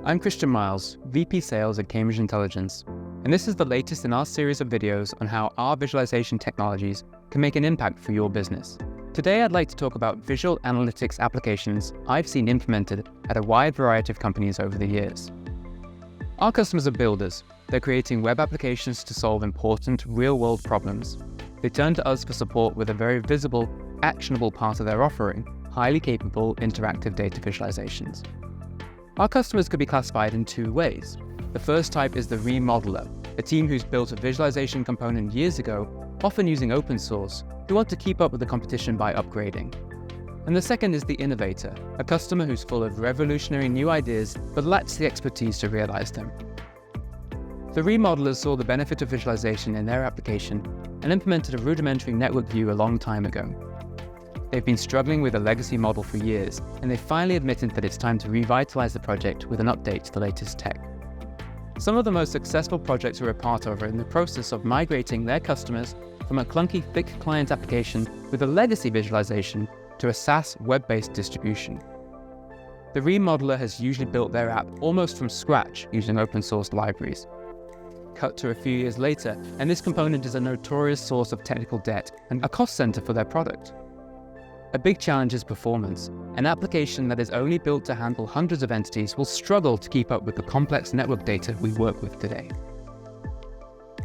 I'm Christian Miles, VP Sales at Cambridge Intelligence, and this is the latest in our series of videos on how our visualization technologies can make an impact for your business. Today I'd like to talk about visual analytics applications I've seen implemented at a wide variety of companies over the years. Our customers are builders. They're creating web applications to solve important real-world problems. They turn to us for support with a very visible, actionable part of their offering, highly capable interactive data visualizations. Our customers could be classified in two ways. The first type is the Remodeler, a team who's built a visualization component years ago, often using open source, who want to keep up with the competition by upgrading. And the second is the Innovator, a customer who's full of revolutionary new ideas but lacks the expertise to realize them. The Remodelers saw the benefit of visualization in their application and implemented a rudimentary network view a long time ago. They've been struggling with a legacy model for years, and they finally admitted that it's time to revitalize the project with an update to the latest tech. Some of the most successful projects we're a part of are in the process of migrating their customers from a clunky thick client application with a legacy visualization to a SaaS web-based distribution. The Remodeler has usually built their app almost from scratch using open source libraries. Cut to a few years later, and this component is a notorious source of technical debt and a cost center for their product. A big challenge is performance. An application that is only built to handle hundreds of entities will struggle to keep up with the complex network data we work with today.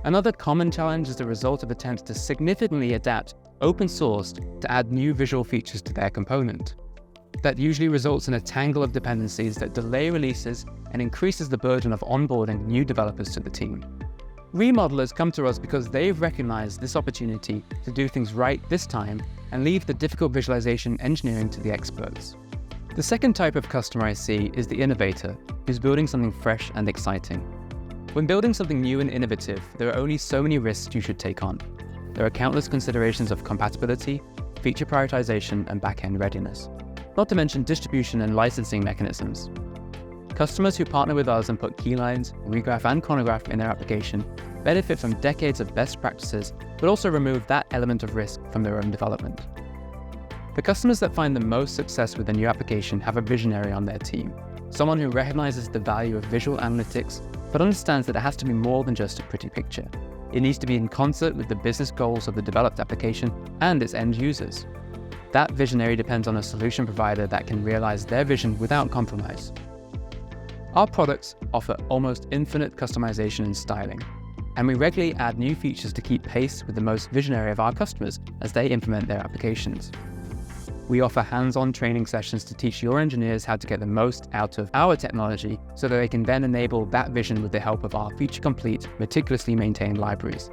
Another common challenge is the result of attempts to significantly adapt open source to add new visual features to their component. That usually results in a tangle of dependencies that delay releases and increases the burden of onboarding new developers to the team. Remodelers come to us because they've recognized this opportunity to do things right this time and leave the difficult visualization engineering to the experts. The second type of customer I see is the Innovator, who's building something fresh and exciting. When building something new and innovative, there are only so many risks you should take on. There are countless considerations of compatibility, feature prioritization, and back-end readiness, not to mention distribution and licensing mechanisms. Customers who partner with us and put keylines, regraph, and chronograph in their application benefit from decades of best practices, but also remove that element of risk from their own development. The customers that find the most success with a new application have a visionary on their team, someone who recognizes the value of visual analytics, but understands that it has to be more than just a pretty picture. It needs to be in concert with the business goals of the developed application and its end users. That visionary depends on a solution provider that can realize their vision without compromise. Our products offer almost infinite customization and styling, and we regularly add new features to keep pace with the most visionary of our customers as they implement their applications. We offer hands-on training sessions to teach your engineers how to get the most out of our technology so that they can then enable that vision with the help of our feature-complete, meticulously maintained libraries.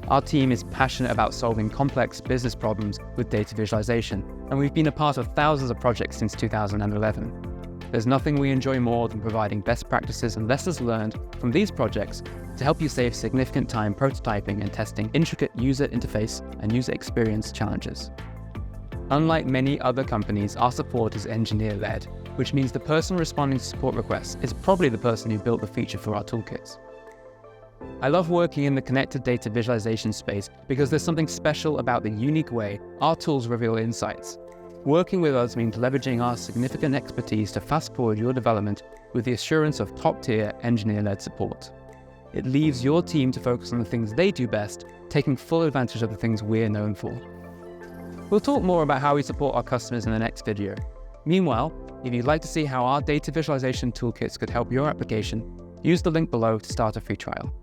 Our team is passionate about solving complex business problems with data visualization, and we've been a part of thousands of projects since 2011. There's nothing we enjoy more than providing best practices and lessons learned from these projects to help you save significant time prototyping and testing intricate user interface and user experience challenges. Unlike many other companies, our support is engineer-led, which means the person responding to support requests is probably the person who built the feature for our toolkits. I love working in the connected data visualization space because there's something special about the unique way our tools reveal insights. Working with us means leveraging our significant expertise to fast-forward your development with the assurance of top-tier engineer-led support. It leaves your team to focus on the things they do best, taking full advantage of the things we're known for. We'll talk more about how we support our customers in the next video. Meanwhile, if you'd like to see how our data visualization toolkits could help your application, use the link below to start a free trial.